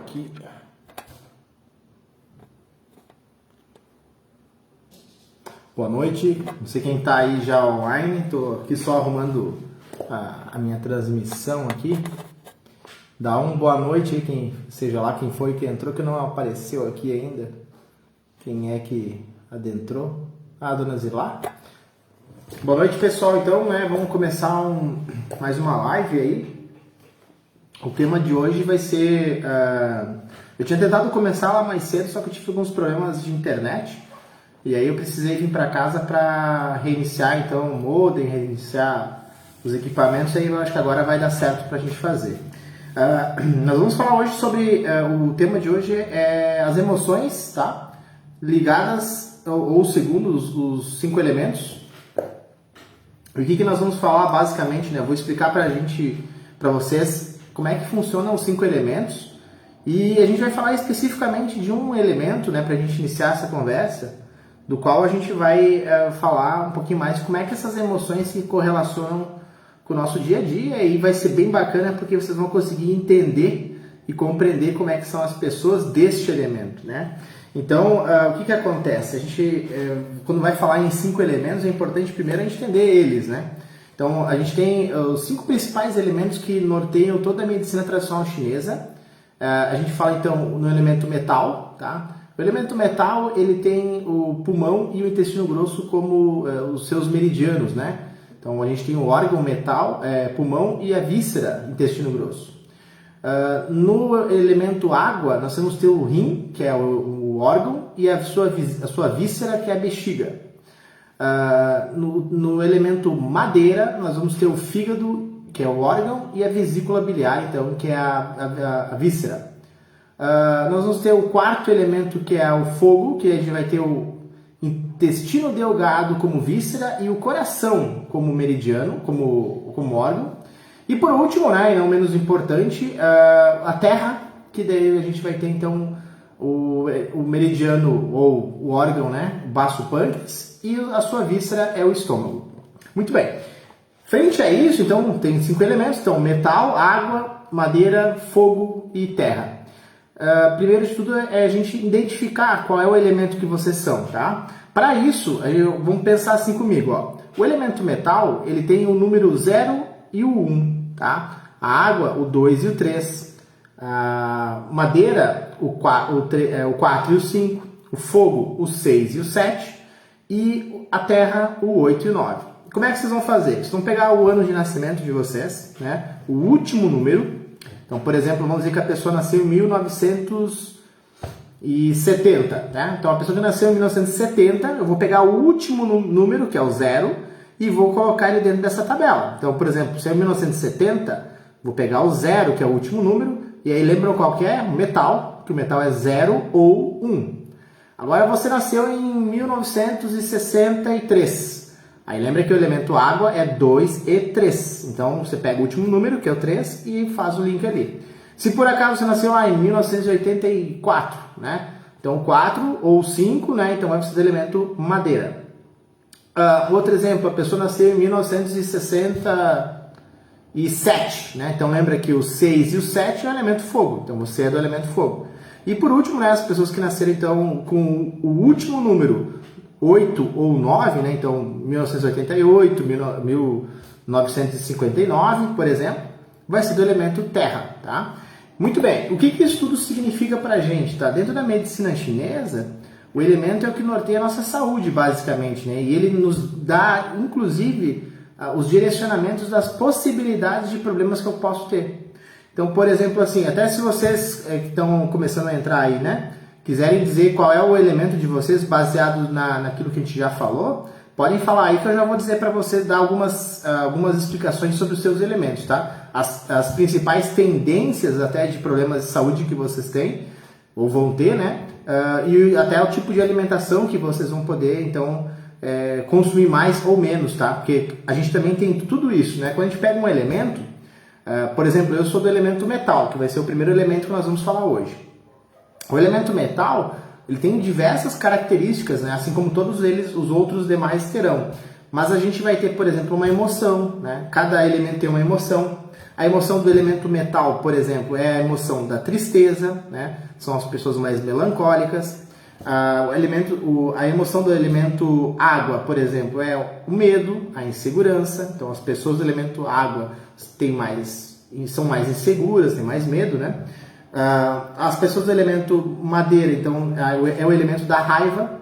aqui. Boa noite, não sei quem está aí já online, estou aqui só arrumando a minha transmissão aqui. Dá boa noite aí, quem seja lá quem foi que entrou, que não apareceu aqui ainda. Quem é que adentrou? Ah, a dona Zilá. Boa noite, pessoal. Então, vamos começar mais uma live aí. O tema de hoje vai ser... eu tinha tentado começar lá mais cedo, só que eu tive alguns problemas de internet. E aí eu precisei vir para casa para reiniciar então o modem, reiniciar os equipamentos, e aí eu acho que agora vai dar certo para a gente fazer. Nós vamos falar hoje sobre, o tema de hoje é as emoções, tá? Ligadas, ou segundo os 5 elementos. O que nós vamos falar basicamente, né? Eu vou explicar para vocês como é que funcionam os 5 elementos, e a gente vai falar especificamente de um elemento, né, para a gente iniciar essa conversa, do qual a gente vai falar um pouquinho mais como é que essas emoções se correlacionam com o nosso dia a dia, e vai ser bem bacana porque vocês vão conseguir entender e compreender como é que são as pessoas deste elemento, né? Então, o que acontece? A gente, quando vai falar em 5 elementos, é importante primeiro a gente entender eles, né? Então, a gente tem os 5 principais elementos que norteiam toda a medicina tradicional chinesa. A gente fala então no elemento metal, tá? O elemento metal, ele tem o pulmão e o intestino grosso como os seus meridianos, né? Então, a gente tem o órgão metal, pulmão, e a víscera, intestino grosso. No elemento água, nós vamos ter o rim, que é o órgão, e a sua víscera, que é a bexiga. No elemento madeira, nós vamos ter o fígado, que é o órgão, e a vesícula biliar, então, que é a víscera. Nós vamos ter o 4º elemento, que é o fogo, que a gente vai ter o intestino delgado como víscera e o coração como meridiano, como órgão. E por último, né, e não menos importante, a terra, que daí a gente vai ter então o meridiano ou o órgão, né, o baço pâncreas, e a sua víscera é o estômago. Muito bem. Frente a isso, então, tem 5 elementos, então metal, água, madeira, fogo e terra. Primeiro de tudo é a gente identificar qual é o elemento que vocês são, tá? Para isso, vamos pensar assim comigo, ó. O elemento metal, ele tem o número 0 e o 1, tá? A água, o 2 e o 3. A madeira, o 4 e o 5. O fogo, o 6 e o 7. E a terra, o 8 e o 9. Como é que vocês vão fazer? Vocês vão pegar o ano de nascimento de vocês, né? O último número. Então, por exemplo, vamos dizer que a pessoa nasceu em 1970, né? Então, a pessoa que nasceu em 1970, eu vou pegar o último número, que é o 0, e vou colocar ele dentro dessa tabela. Então, por exemplo, se é 1970, vou pegar o 0, que é o último número, e aí lembram qual que é? O metal, que o metal é 0 ou 1. Agora, você nasceu em 1963. Aí lembra que o elemento água é 2 e 3. Então, você pega o último número, que é o 3, e faz o link ali. Se por acaso você nasceu lá em 1984, né? Então, 4 ou 5, né? Então, vai precisar do elemento madeira. Outro exemplo, a pessoa nasceu em 1967, né? Então, lembra que o 6 e o 7 é o elemento fogo. Então, você é do elemento fogo. E por último, né? As pessoas que nasceram, então, com o último número 8 ou 9, né? Então 1988, 1959, por exemplo, vai ser do elemento terra, tá? Muito bem, o que isso tudo significa pra gente, tá? Dentro da medicina chinesa, o elemento é o que norteia a nossa saúde, basicamente, né? E ele nos dá, inclusive, os direcionamentos das possibilidades de problemas que eu posso ter. Então, por exemplo, assim, até se vocês que estão começando a entrar aí, né? Quiserem dizer qual é o elemento de vocês baseado naquilo que a gente já falou, podem falar aí que eu já vou dizer para vocês dar algumas explicações sobre os seus elementos, tá? As principais tendências até de problemas de saúde que vocês têm, ou vão ter, né? E até o tipo de alimentação que vocês vão poder, então, consumir mais ou menos, tá? Porque a gente também tem tudo isso, né? Quando a gente pega um elemento, por exemplo, eu sou do elemento metal, que vai ser o primeiro elemento que nós vamos falar hoje. O elemento metal, ele tem diversas características, né? Assim como todos eles, os outros demais terão. Mas a gente vai ter, por exemplo, uma emoção, né? Cada elemento tem uma emoção. A emoção do elemento metal, por exemplo, é a emoção da tristeza, né? São as pessoas mais melancólicas. A emoção do elemento água, por exemplo, é o medo, a insegurança. Então, as pessoas do elemento água são mais inseguras, têm mais medo, né? As pessoas do elemento madeira, então, é o elemento da raiva,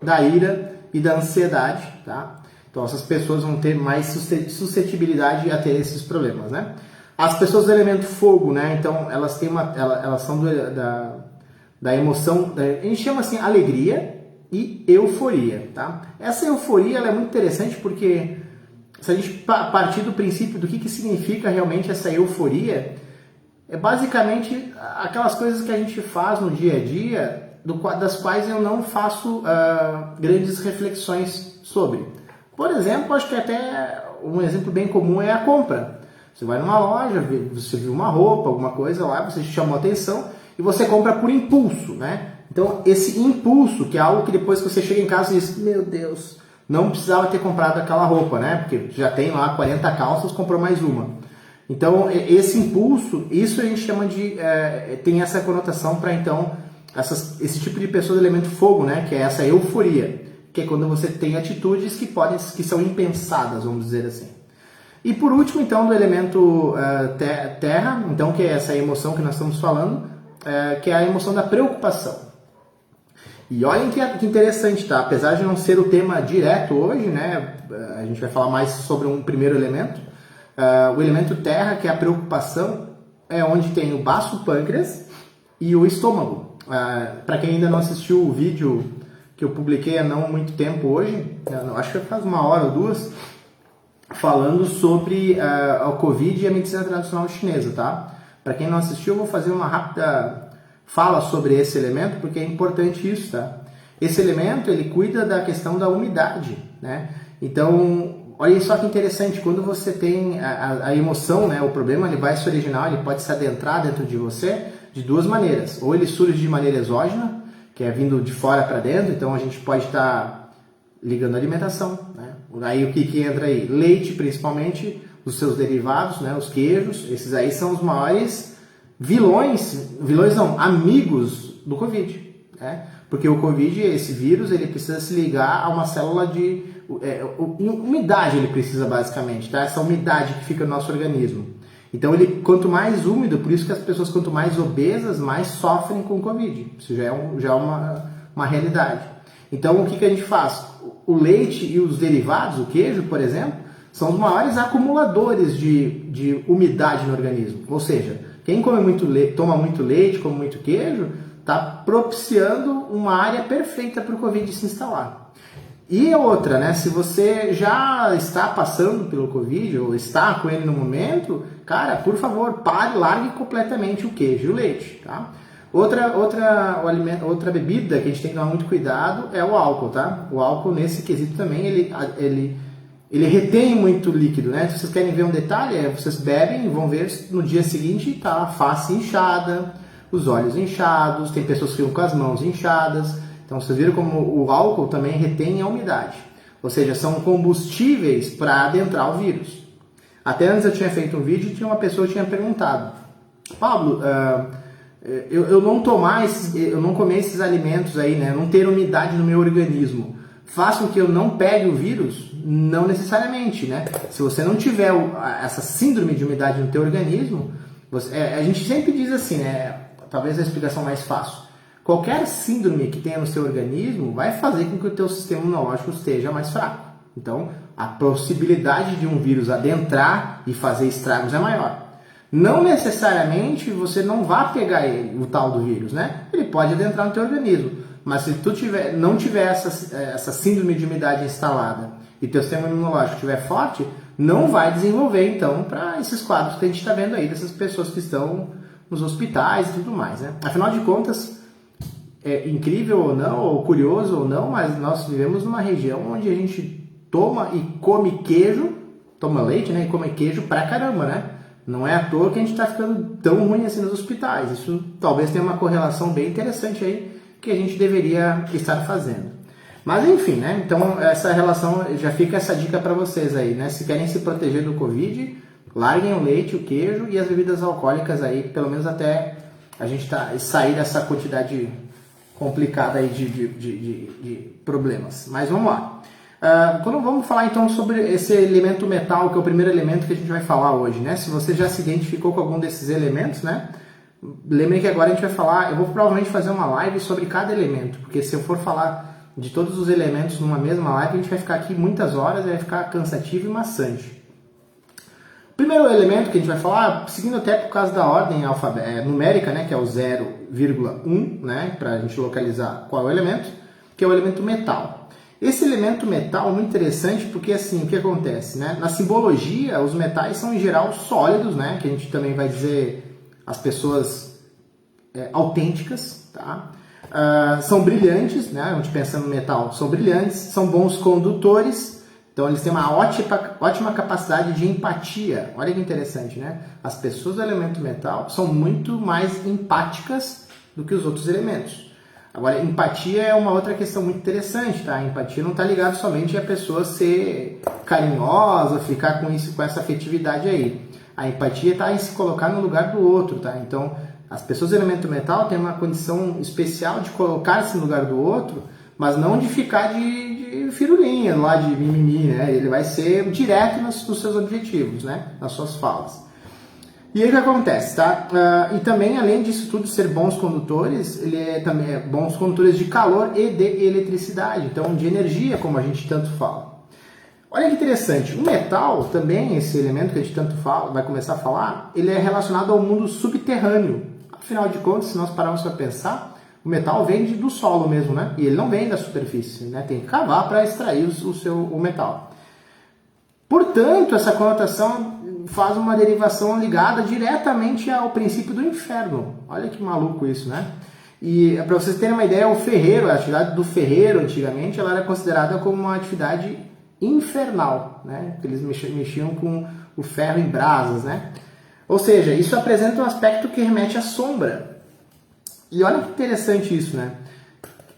da ira e da ansiedade, tá? Então, essas pessoas vão ter mais suscetibilidade a ter esses problemas, né? As pessoas do elemento fogo, né? Então, elas são da emoção, a gente chama assim alegria e euforia, tá? Essa euforia ela é muito interessante porque se a gente partir do princípio do que significa realmente essa euforia, é basicamente aquelas coisas que a gente faz no dia a dia, das quais eu não faço grandes reflexões sobre. Por exemplo, acho que até um exemplo bem comum é a compra. Você vai numa loja, você viu uma roupa, alguma coisa lá, você chamou a atenção e você compra por impulso, né? Então, esse impulso, que é algo que depois que você chega em casa e diz, meu Deus, não precisava ter comprado aquela roupa, né? Porque já tem lá 40 calças, comprou mais uma. Então, esse impulso, isso a gente chama de... tem essa conotação para, então, esse tipo de pessoa do elemento fogo, né? Que é essa euforia, que é quando você tem atitudes que são impensadas, vamos dizer assim. E por último, então, do elemento terra, então, que é essa emoção que nós estamos falando, que é a emoção da preocupação. E olhem que interessante, tá? Apesar de não ser o tema direto hoje, né? A gente vai falar mais sobre um primeiro elemento. O elemento terra, que é a preocupação, é onde tem o baço pâncreas e o estômago. Para quem ainda não assistiu o vídeo que eu publiquei há não muito tempo hoje, acho que faz 1 hora ou 2, falando sobre a Covid e a medicina tradicional chinesa, tá? Para quem não assistiu, eu vou fazer uma rápida fala sobre esse elemento, porque é importante isso, tá? Esse elemento, ele cuida da questão da umidade, né? Então, olha só que interessante, quando você tem a emoção, né, o problema, ele vai se originar, ele pode se adentrar dentro de você de 2 maneiras. Ou ele surge de maneira exógena, que é vindo de fora para dentro, então a gente pode estar ligando a alimentação, né? Aí o que entra aí? Leite, principalmente, os seus derivados, né, os queijos, esses aí são os maiores vilões não, amigos do Covid, né? Porque o Covid, esse vírus, ele precisa se ligar a uma célula de umidade, ele precisa basicamente, tá? Essa umidade que fica no nosso organismo. Então, quanto mais úmido, por isso que as pessoas quanto mais obesas, mais sofrem com o Covid. Isso já é uma realidade. Então, o que a gente faz? O leite e os derivados, o queijo, por exemplo, são os maiores acumuladores de umidade no organismo. Ou seja, quem toma muito leite, come muito queijo, está propiciando uma área perfeita para o Covid se instalar. E outra, né? Se você já está passando pelo Covid ou está com ele no momento, cara, por favor, pare, largue completamente o queijo e o leite, tá? Outra bebida que a gente tem que tomar muito cuidado é o álcool, tá? O álcool, nesse quesito também, ele retém muito líquido, né? Se vocês querem ver um detalhe, vocês bebem e vão ver no dia seguinte tá a face inchada, os olhos inchados, tem pessoas que ficam com as mãos inchadas. Então vocês viram como o álcool também retém a umidade. Ou seja, são combustíveis para adentrar o vírus. Até antes eu tinha feito um vídeo e tinha uma pessoa que tinha perguntado: Pablo, eu não comer esses alimentos aí, né? Não ter umidade no meu organismo, faz com que eu não pegue o vírus? Não necessariamente, né? Se você não tiver essa síndrome de umidade no teu organismo, a gente sempre diz assim, né? Talvez a explicação mais fácil. Qualquer síndrome que tenha no seu organismo vai fazer com que o teu sistema imunológico esteja mais fraco. Então, a possibilidade de um vírus adentrar e fazer estragos é maior. Não necessariamente você não vai pegar o tal do vírus, né? Ele pode adentrar no teu organismo. Mas se tu não tiver essa síndrome de umidade instalada e teu sistema imunológico estiver forte, não vai desenvolver, então, para esses quadros que a gente está vendo aí, dessas pessoas que estão nos hospitais e tudo mais, né? Afinal de contas, é incrível ou não, ou curioso ou não, mas nós vivemos numa região onde a gente toma e come queijo, toma leite, né, e come queijo pra caramba, né? Não é à toa que a gente está ficando tão ruim assim nos hospitais. Isso talvez tenha uma correlação bem interessante aí que a gente deveria estar fazendo. Mas enfim, né? Então essa relação, já fica essa dica para vocês aí, né? Se querem se proteger do Covid, larguem o leite, o queijo e as bebidas alcoólicas aí, pelo menos até a gente sair dessa quantidade complicada aí de problemas. Mas vamos lá. Vamos falar então sobre esse elemento metal, que é o primeiro elemento que a gente vai falar hoje, né? Se você já se identificou com algum desses elementos, né? Lembrem que agora a gente vai falar, eu vou provavelmente fazer uma live sobre cada elemento, porque se eu for falar de todos os elementos numa mesma live, a gente vai ficar aqui muitas horas e vai ficar cansativo e maçante. O primeiro elemento que a gente vai falar, seguindo até por causa da ordem numérica, né, que é o 0,1, né, para a gente localizar qual é o elemento, que é o elemento metal. Esse elemento metal é muito interessante porque, assim, o que acontece, né? Na simbologia, os metais são em geral sólidos, né, que a gente também vai dizer as pessoas autênticas, tá? São brilhantes, né, a gente pensa no metal, são brilhantes, são bons condutores. Então eles têm uma ótima capacidade de empatia. Olha que interessante, né? As pessoas do elemento metal são muito mais empáticas do que os outros elementos. Agora, empatia é uma outra questão muito interessante, tá? A empatia não está ligada somente a pessoa ser carinhosa, ficar com essa afetividade aí. A empatia está em se colocar no lugar do outro, tá? Então, as pessoas do elemento metal têm uma condição especial de colocar-se no lugar do outro, mas não de ficar de firulinha lá, de mimimi, né? Ele vai ser direto nos seus objetivos, né? Nas suas falas. E aí o que acontece, tá? E também, além disso tudo, ser bons condutores, ele também é bons condutores de calor e de eletricidade, então de energia, como a gente tanto fala. Olha que interessante, o metal também, esse elemento que a gente tanto fala, vai começar a falar, ele é relacionado ao mundo subterrâneo. Afinal de contas, se nós pararmos para pensar, o metal vem do solo mesmo, né? E ele não vem da superfície, né? Tem que cavar para extrair o metal. Portanto, essa conotação faz uma derivação ligada diretamente ao princípio do inferno. Olha que maluco isso, né? E para vocês terem uma ideia, o ferreiro, a atividade do ferreiro antigamente, ela era considerada como uma atividade infernal, né? Eles mexiam com o ferro em brasas, né? Ou seja, isso apresenta um aspecto que remete à sombra. E olha que interessante isso, né?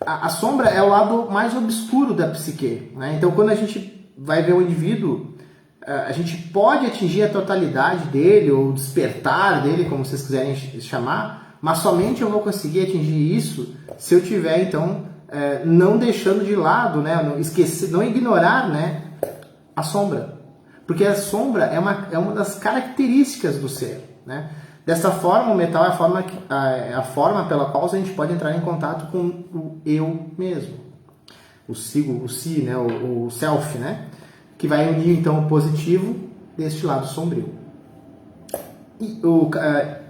A sombra é o lado mais obscuro da psique, né? Então, quando a gente vai ver o indivíduo, a gente pode atingir a totalidade dele, ou despertar dele, como vocês quiserem chamar, mas somente eu vou conseguir atingir isso se eu tiver, então, não deixando de lado, né? Não ignorar, né, a sombra. Porque a sombra é uma das características do ser, né? Dessa forma, o metal é a forma pela qual a gente pode entrar em contato com o eu mesmo. O si, né? O self, né? Que vai unir, então, o positivo deste lado sombrio. E o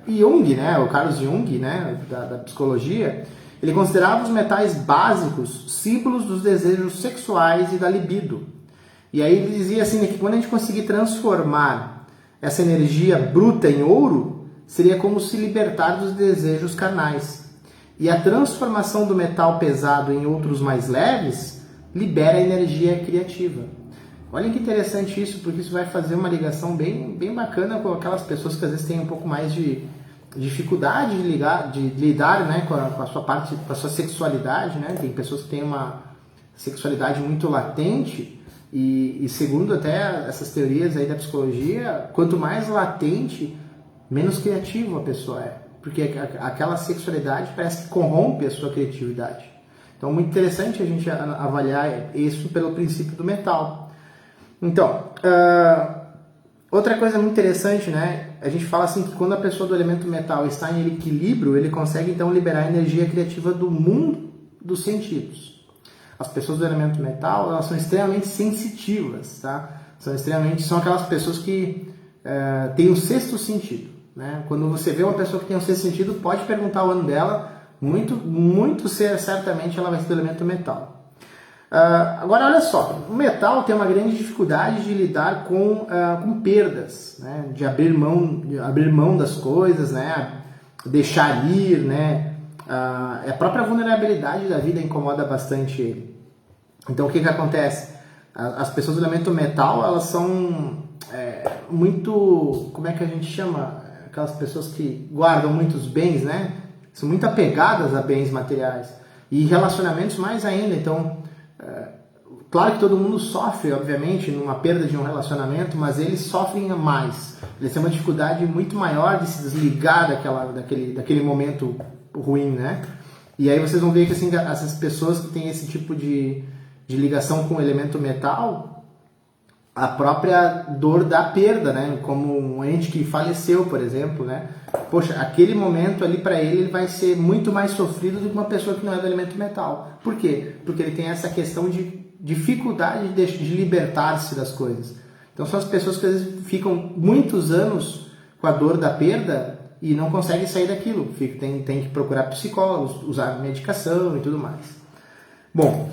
Jung, né? O Carl Jung, né? Da psicologia, ele considerava os metais básicos símbolos dos desejos sexuais e da libido. E aí ele dizia assim, que quando a gente conseguir transformar essa energia bruta em ouro, seria como se libertar dos desejos carnais. E a transformação do metal pesado em outros mais leves libera a energia criativa. Olha que interessante isso, porque isso vai fazer uma ligação bem bacana com aquelas pessoas que às vezes têm um pouco mais de dificuldade de lidar, né, com a sua parte, com a sua sexualidade, né? Tem pessoas que têm uma sexualidade muito latente e segundo até essas teorias aí da psicologia, quanto mais latente, menos criativo a pessoa é, porque aquela sexualidade parece que corrompe a sua criatividade. Então, muito interessante a gente avaliar isso pelo princípio do metal. Então, outra coisa muito interessante, né? A gente fala assim que quando a pessoa do elemento metal está em equilíbrio, ele consegue então liberar a energia criativa do mundo dos sentidos. As pessoas do elemento metal, elas são extremamente sensitivas, tá? São aquelas pessoas que têm um sexto sentido. Né? Quando você vê uma pessoa que tem um sexto sentido, pode perguntar o ano dela, muito certamente ela vai ser do elemento metal. Agora, olha só, o metal tem uma grande dificuldade de lidar com perdas, né? De abrir mão das coisas, né? Deixar ir, né? A própria vulnerabilidade da vida incomoda bastante ele. Então, o que acontece? As pessoas do elemento metal, elas são muito, como é que a gente chama? Aquelas pessoas que guardam muitos bens, né? São muito apegadas a bens materiais. E relacionamentos mais ainda. Então, claro que todo mundo sofre, obviamente, numa perda de um relacionamento, mas eles sofrem mais. Eles têm uma dificuldade muito maior de se desligar daquele momento ruim, né? E aí vocês vão ver que assim, essas pessoas que têm esse tipo de ligação com o elemento metal, a própria dor da perda, né? Como um ente que faleceu, por exemplo, né? Poxa, aquele momento ali para ele vai ser muito mais sofrido do que uma pessoa que não é do elemento metal. Por quê? Porque ele tem essa questão de dificuldade de libertar-se das coisas. Então são as pessoas que às vezes ficam muitos anos com a dor da perda e não conseguem sair daquilo. Tem que procurar psicólogos, usar medicação e tudo mais. Bom,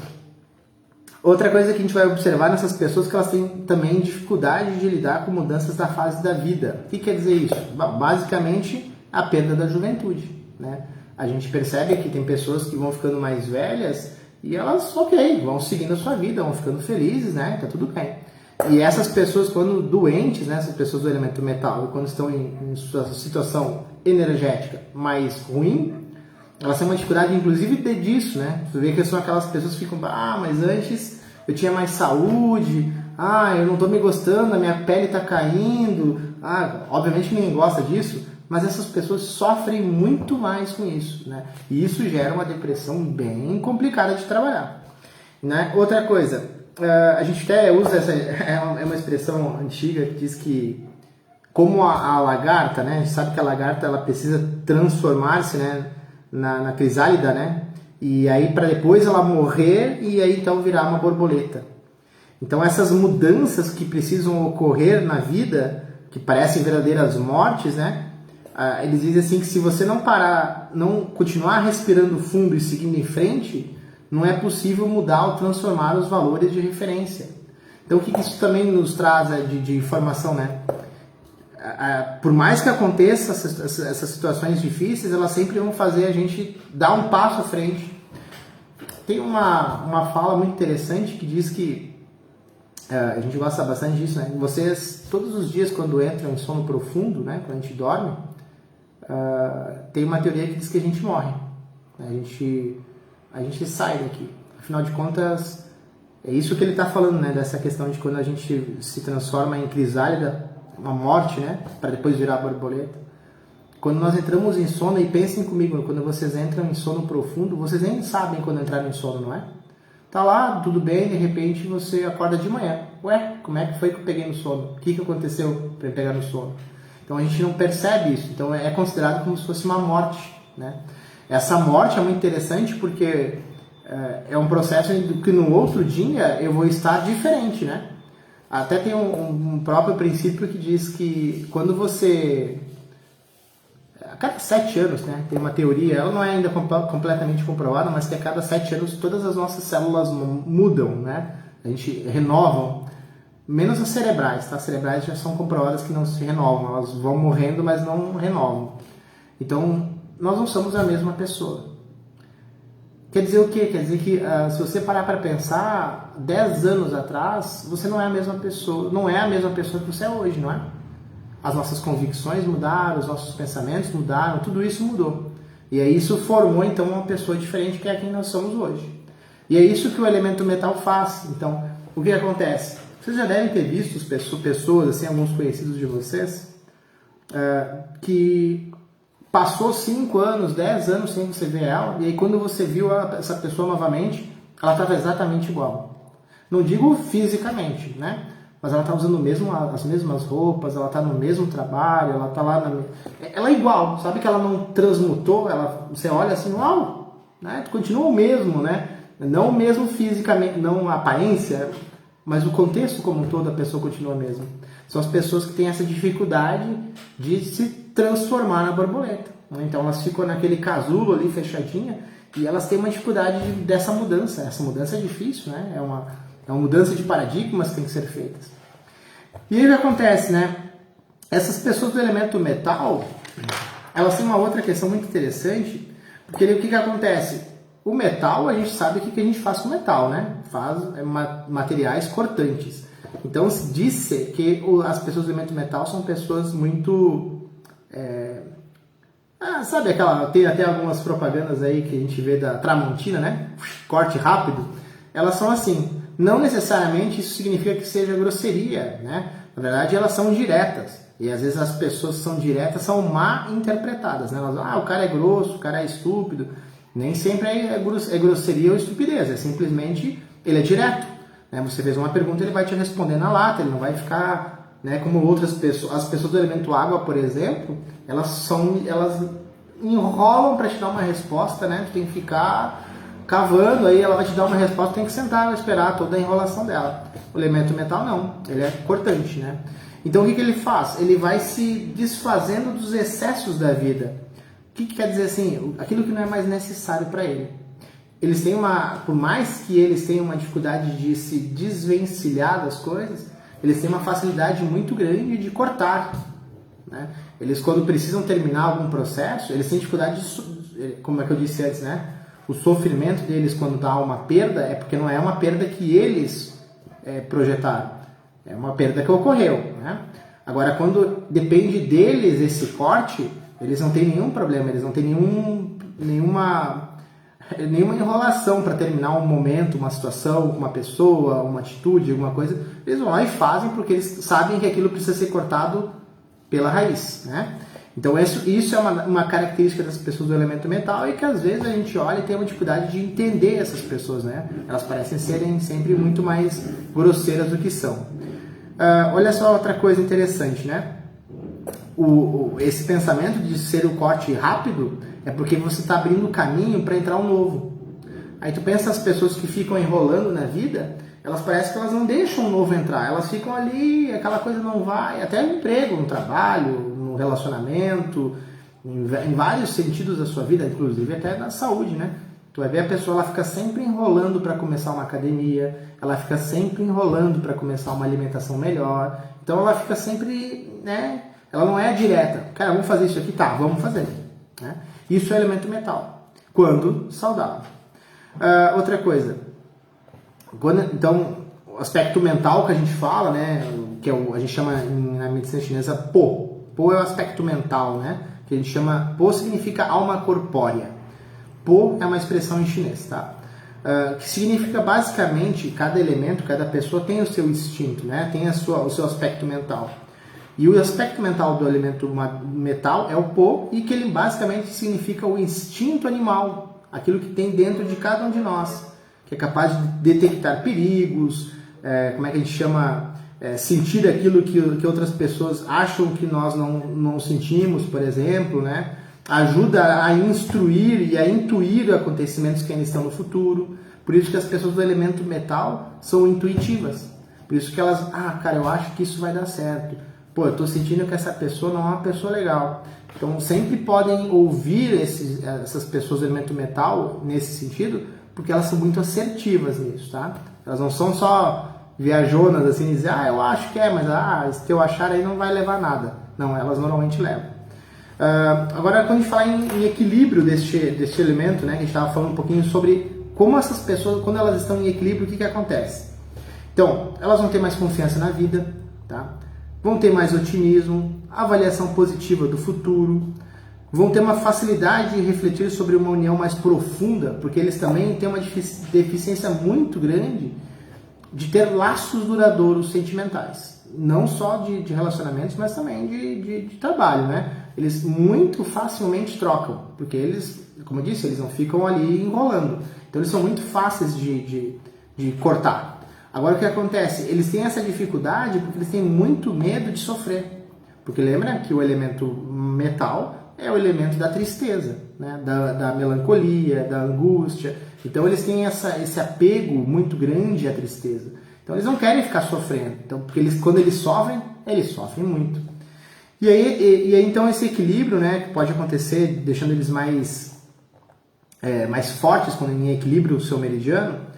outra coisa que a gente vai observar nessas pessoas é que elas têm também dificuldade de lidar com mudanças da fase da vida. O que quer dizer isso? Basicamente, a perda da juventude, né? A gente percebe que tem pessoas que vão ficando mais velhas e elas, ok, vão seguindo a sua vida, vão ficando felizes, né? Tá tudo bem. E essas pessoas, quando doentes, né? Essas pessoas do elemento metal, quando estão em situação energética mais ruim, elas têm uma dificuldade, inclusive, disso, né? Você vê que são aquelas pessoas que ficam, mas antes eu tinha mais saúde, eu não tô me gostando, a minha pele tá caindo, obviamente ninguém gosta disso, mas essas pessoas sofrem muito mais com isso, né? E isso gera uma depressão bem complicada de trabalhar, né? Outra coisa, a gente até usa é uma expressão antiga que diz que, como a lagarta, né? A gente sabe que a lagarta ela precisa transformar-se, né? Na crisálida, né? E aí para depois ela morrer e aí então virar uma borboleta. Então essas mudanças que precisam ocorrer na vida, que parecem verdadeiras mortes, né? Eles dizem assim que se você não parar, não continuar respirando fundo e seguindo em frente, não é possível mudar ou transformar os valores de referência. Então o que isso também nos traz de informação, né? Por mais que aconteça essas situações difíceis, elas sempre vão fazer a gente dar um passo à frente. Tem uma fala muito interessante que diz que a gente gosta bastante disso, né? Vocês, todos os dias quando entram em sono profundo, né? Quando a gente dorme, tem uma teoria que diz que a gente morre. A gente sai daqui. Afinal de contas, é isso que ele está falando, né? Dessa questão de quando a gente se transforma em crisálida, uma morte, né? Para depois virar borboleta. Quando nós entramos em sono, e pensem comigo, quando vocês entram em sono profundo, vocês nem sabem quando entraram em sono, não é? Tá lá, tudo bem, de repente você acorda de manhã. Ué, como é que foi que eu peguei no sono? O que aconteceu para eu pegar no sono? Então a gente não percebe isso. Então é considerado como se fosse uma morte, né? Essa morte é muito interessante porque é um processo que no outro dia eu vou estar diferente, né? Até tem um próprio princípio que diz que quando você... A cada 7 anos, né? Tem uma teoria, ela não é ainda completamente comprovada, mas que a cada 7 anos todas as nossas células mudam, né? A gente renovam, menos as cerebrais, tá? As cerebrais já são comprovadas que não se renovam, elas vão morrendo, mas não renovam. Então, nós não somos a mesma pessoa. Quer dizer o quê? Quer dizer que se você parar para pensar, 10 anos atrás, você não é a mesma pessoa, não é a mesma pessoa que você é hoje, não é? As nossas convicções mudaram, os nossos pensamentos mudaram, tudo isso mudou. E aí isso formou então uma pessoa diferente que é quem nós somos hoje. E é isso que o elemento metal faz. Então, o que acontece? Vocês já devem ter visto pessoas, assim, alguns conhecidos de vocês, que passou 5 anos, 10 anos sem você ver ela, e aí quando você viu essa pessoa novamente, ela estava exatamente igual. Não digo fisicamente, né? Mas ela está usando as mesmas roupas, ela está no mesmo trabalho, ela está lá ela é igual, sabe que ela não transmutou, você olha assim, uau, né? Continua o mesmo, né? Não o mesmo fisicamente, não a aparência, mas o contexto como um todo da pessoa continua mesmo. São as pessoas que têm essa dificuldade de se transformar na borboleta, né? Então elas ficam naquele casulo ali fechadinha e elas têm uma dificuldade dessa mudança. Essa mudança é difícil, né? É uma mudança de paradigmas que tem que ser feitas. E aí o que acontece, né? Essas pessoas do elemento metal, elas têm uma outra questão muito interessante, porque o que acontece? O metal, a gente sabe o que a gente faz com o metal, né? Faz materiais cortantes. Então, diz-se que as pessoas do elemento metal são pessoas muito... sabe tem até algumas propagandas aí que a gente vê da Tramontina, né? Corte rápido. Elas são assim. Não necessariamente isso significa que seja grosseria, né? Na verdade, elas são diretas. E às vezes as pessoas que são diretas são mal interpretadas, né? Elas dizem, o cara é grosso, o cara é estúpido. Nem sempre é grosseria ou estupidez, é simplesmente ele é direto. Né? Você fez uma pergunta, ele vai te responder na lata, ele não vai ficar, né, como outras pessoas. As pessoas do elemento água, por exemplo, elas enrolam para te dar uma resposta, né? Tu tem que ficar cavando, aí ela vai te dar uma resposta, tem que sentar e esperar toda a enrolação dela. O elemento metal não, ele é cortante, né? Então o que ele faz? Ele vai se desfazendo dos excessos da vida. O que quer dizer assim? Aquilo que não é mais necessário para ele. Eles têm por mais que eles tenham uma dificuldade de se desvencilhar das coisas, eles têm uma facilidade muito grande de cortar, né? Eles, quando precisam terminar algum processo, eles têm dificuldade de, como é que eu disse antes, né? O sofrimento deles quando dá uma perda é porque não é uma perda que eles projetaram, é uma perda que ocorreu, né? Agora, quando depende deles esse corte, eles não têm nenhum problema, eles não têm nenhuma enrolação para terminar um momento, uma situação, uma pessoa, uma atitude, alguma coisa. Eles vão lá e fazem porque eles sabem que aquilo precisa ser cortado pela raiz, né? Então isso é uma característica das pessoas do elemento metal e que às vezes a gente olha e tem uma dificuldade de entender essas pessoas, né? Elas parecem serem sempre muito mais grosseiras do que são. Olha só outra coisa interessante, né? Esse pensamento de ser o corte rápido é porque você está abrindo caminho para entrar um novo. Aí tu pensa as pessoas que ficam enrolando na vida, elas parecem que elas não deixam o novo entrar, elas ficam ali, aquela coisa não vai, até no emprego, no trabalho, no relacionamento, em vários sentidos da sua vida, inclusive até na saúde, né? Tu vai ver a pessoa, ela fica sempre enrolando para começar uma academia, ela fica sempre enrolando para começar uma alimentação melhor, então ela fica sempre, né? Ela não é direta, cara, vamos fazer isso aqui, tá, vamos fazer, né? Isso é elemento metal, quando saudável. Outra coisa, então, o aspecto mental que a gente fala, né, que a gente chama na medicina chinesa Po. Po é o aspecto mental, né, que a gente chama, Po significa alma corpórea. Po é uma expressão em chinês, tá? Que significa basicamente, cada elemento, cada pessoa tem o seu instinto, né, tem o seu aspecto mental. E o aspecto mental do elemento metal é o Po, e que ele basicamente significa o instinto animal, aquilo que tem dentro de cada um de nós, que é capaz de detectar perigos, como é que a gente chama, sentir aquilo que outras pessoas acham que nós não sentimos, por exemplo, né? Ajuda a instruir e a intuir acontecimentos que ainda estão no futuro. Por isso que as pessoas do elemento metal são intuitivas. Por isso que elas, cara, eu acho que isso vai dar certo. Pô, eu tô sentindo que essa pessoa não é uma pessoa legal. Então sempre podem ouvir essas pessoas do elemento metal nesse sentido, porque elas são muito assertivas nisso, tá? Elas não são só viajonas assim, dizer, eu acho que mas se eu achar aí não vai levar nada. Não, elas normalmente levam. Agora, quando a gente fala em equilíbrio deste elemento, né, a gente estava falando um pouquinho sobre como essas pessoas, quando elas estão em equilíbrio, o que acontece? Então, elas vão ter mais confiança na vida, tá? Vão ter mais otimismo, avaliação positiva do futuro, vão ter uma facilidade de refletir sobre uma união mais profunda, porque eles também têm uma deficiência muito grande de ter laços duradouros sentimentais. Não só de relacionamentos, mas também de trabalho, né? Eles muito facilmente trocam, porque eles, como eu disse, eles não ficam ali enrolando. Então eles são muito fáceis de cortar. Agora o que acontece? Eles têm essa dificuldade porque eles têm muito medo de sofrer. Porque lembra que o elemento metal é o elemento da tristeza, né? da melancolia, da angústia. Então eles têm esse apego muito grande à tristeza. Então eles não querem ficar sofrendo. Então, porque quando eles sofrem muito. E aí então esse equilíbrio, né, que pode acontecer deixando eles mais fortes quando em equilíbrio o seu meridiano,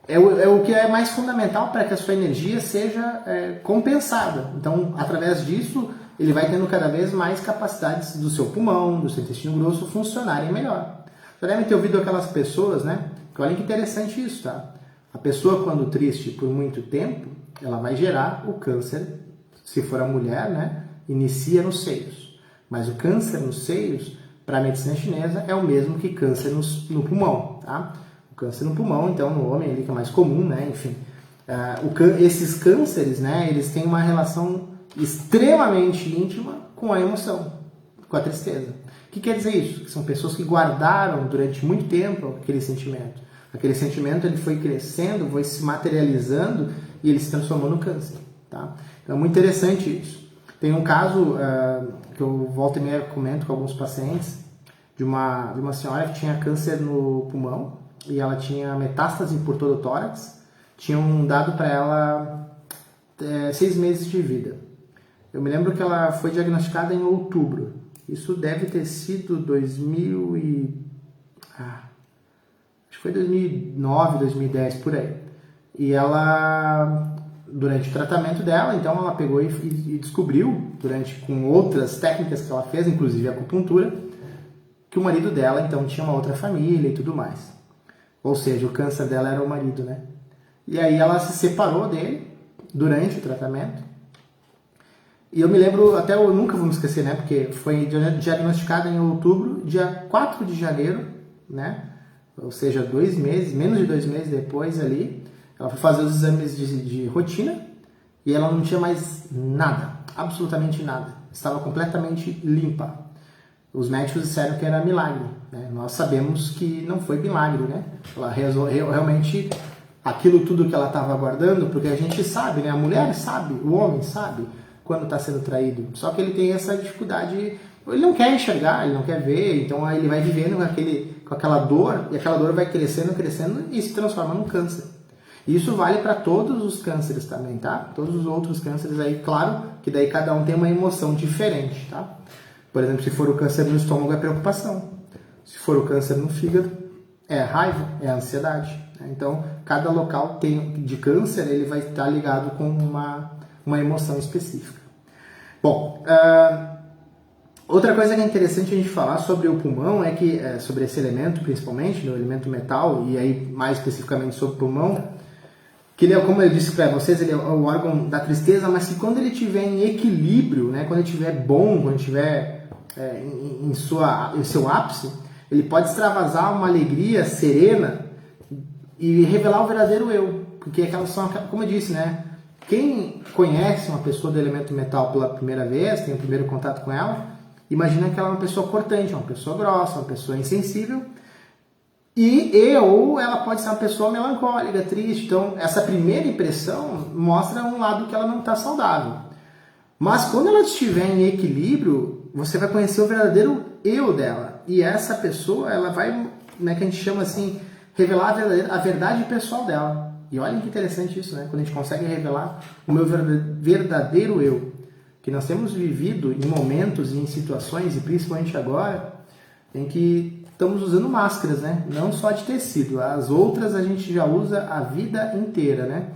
é o que é mais fundamental para que a sua energia seja compensada. Então, através disso, ele vai tendo cada vez mais capacidades do seu pulmão, do seu intestino grosso funcionarem melhor. Já devem ter ouvido aquelas pessoas, né? Que olha que interessante isso, tá? A pessoa, quando triste por muito tempo, ela vai gerar o câncer, se for a mulher, né? Inicia nos seios. Mas o câncer nos seios, para a medicina chinesa, é o mesmo que câncer no pulmão, tá? Câncer no pulmão, então no homem ele que é mais comum, né? Enfim. Esses cânceres, né, eles têm uma relação extremamente íntima com a emoção, com a tristeza. O que quer dizer isso? Que são pessoas que guardaram durante muito tempo aquele sentimento. Aquele sentimento ele foi crescendo, foi se materializando e ele se transformou no câncer. Tá? Então é muito interessante isso. Tem um caso que eu volto e meia comento com alguns pacientes de uma senhora que tinha câncer no pulmão e ela tinha metástase por todo o tórax. Tinham dado para ela 6 meses de vida. Eu me lembro que ela foi diagnosticada em outubro. Isso deve ter sido acho que foi 2009, 2010, por aí. E ela, durante o tratamento dela, então ela pegou e descobriu, com outras técnicas que ela fez, inclusive a acupuntura, que o marido dela, então, tinha uma outra família e tudo mais. Ou seja, o câncer dela era o marido, né? E aí ela se separou dele durante o tratamento. E eu me lembro, até eu nunca vou me esquecer, né? Porque foi diagnosticada em outubro, dia 4 de janeiro, né? Ou seja, 2 meses, menos de 2 meses depois ali, ela foi fazer os exames de rotina e ela não tinha mais nada, absolutamente nada. Estava completamente limpa. Os médicos disseram que era milagre, né? Nós sabemos que não foi milagre, né? Ela realmente, aquilo tudo que ela estava aguardando, porque a gente sabe, né? A mulher sabe, o homem sabe quando está sendo traído. Só que ele tem essa dificuldade, ele não quer enxergar, ele não quer ver, então aí ele vai vivendo com aquela dor, e aquela dor vai crescendo, crescendo e se transforma num câncer. E isso vale para todos os cânceres também, tá? Todos os outros cânceres aí, claro, que daí cada um tem uma emoção diferente, tá? Por exemplo, se for o câncer no estômago é preocupação. Se for o câncer no fígado, é raiva, é ansiedade. Né? Então, cada local de câncer, ele vai estar ligado com uma emoção específica. Bom, outra coisa que é interessante a gente falar sobre o pulmão é que, sobre esse elemento principalmente, o elemento metal, e aí mais especificamente sobre o pulmão, que ele é, como eu disse para vocês, ele é o órgão da tristeza, mas que quando ele estiver em equilíbrio, né, quando ele estiver bom, quando ele estiver em seu ápice, ele pode extravasar uma alegria serena e revelar o verdadeiro eu, porque aquelas são, como eu disse, né, quem conhece uma pessoa do elemento metal pela primeira vez, tem o primeiro contato com ela, imagina que ela é uma pessoa cortante, uma pessoa grossa, uma pessoa insensível, ou ela pode ser uma pessoa melancólica, triste. Então, essa primeira impressão mostra um lado que ela não está saudável. Mas quando ela estiver em equilíbrio, você vai conhecer o verdadeiro eu dela. E essa pessoa, ela vai, né, que a gente chama assim, revelar a verdade pessoal dela. E olha que interessante isso, né? Quando a gente consegue revelar o meu verdadeiro eu. Que nós temos vivido em momentos e em situações, e principalmente agora, em que estamos usando máscaras, né? Não só de tecido. As outras a gente já usa a vida inteira, né?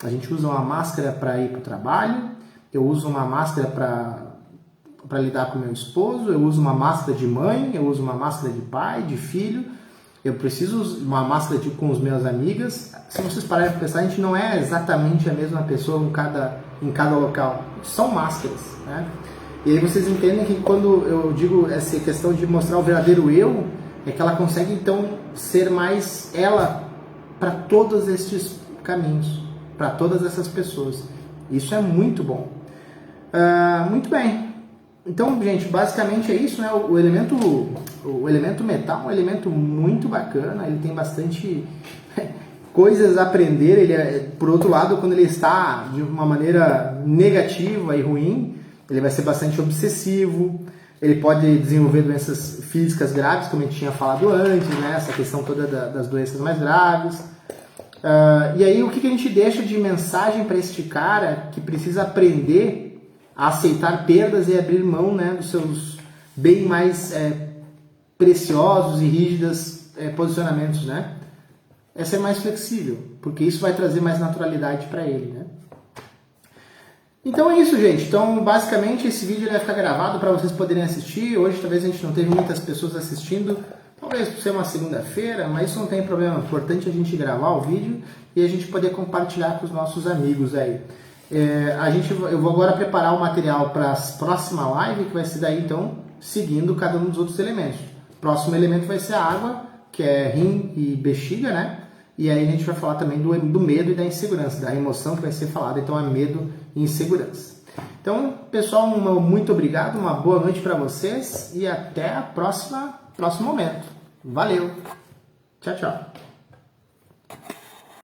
A gente usa uma máscara para ir para o trabalho, eu uso uma máscara para lidar com meu esposo, eu uso uma máscara de mãe, eu uso uma máscara de pai, de filho, eu preciso usar uma máscara com os meus amigas. Se vocês pararem para pensar, a gente não é exatamente a mesma pessoa em cada local. São máscaras, né? E aí vocês entendem que quando eu digo essa questão de mostrar o verdadeiro eu, é que ela consegue então ser mais ela para todos estes caminhos, para todas essas pessoas. Isso é muito bom. Muito bem. Então, gente, basicamente é isso, né? O elemento metal é um elemento muito bacana, ele tem bastante coisas a aprender. Ele por outro lado, quando ele está de uma maneira negativa e ruim, ele vai ser bastante obsessivo, ele pode desenvolver doenças físicas graves, como a gente tinha falado antes, né? Essa questão toda das doenças mais graves. E aí, o que a gente deixa de mensagem para este cara que precisa aprender a aceitar perdas e abrir mão, né, dos seus bem mais preciosos e rígidos posicionamentos, né? É ser mais flexível, porque isso vai trazer mais naturalidade para ele, né? Então é isso, gente. Então, basicamente, esse vídeo vai ficar gravado para vocês poderem assistir. Hoje, talvez a gente não teve muitas pessoas assistindo, talvez por ser uma segunda-feira, mas isso não tem problema. É importante a gente gravar o vídeo e a gente poder compartilhar com os nossos amigos aí. Eu vou agora preparar o material para a próxima live, que vai ser daí, então, seguindo cada um dos outros elementos. O próximo elemento vai ser a água, que é rim e bexiga, né? E aí a gente vai falar também do medo e da insegurança, da emoção que vai ser falada, então é medo e insegurança. Então, pessoal, muito obrigado, uma boa noite para vocês e até a próximo momento. Valeu! Tchau, tchau!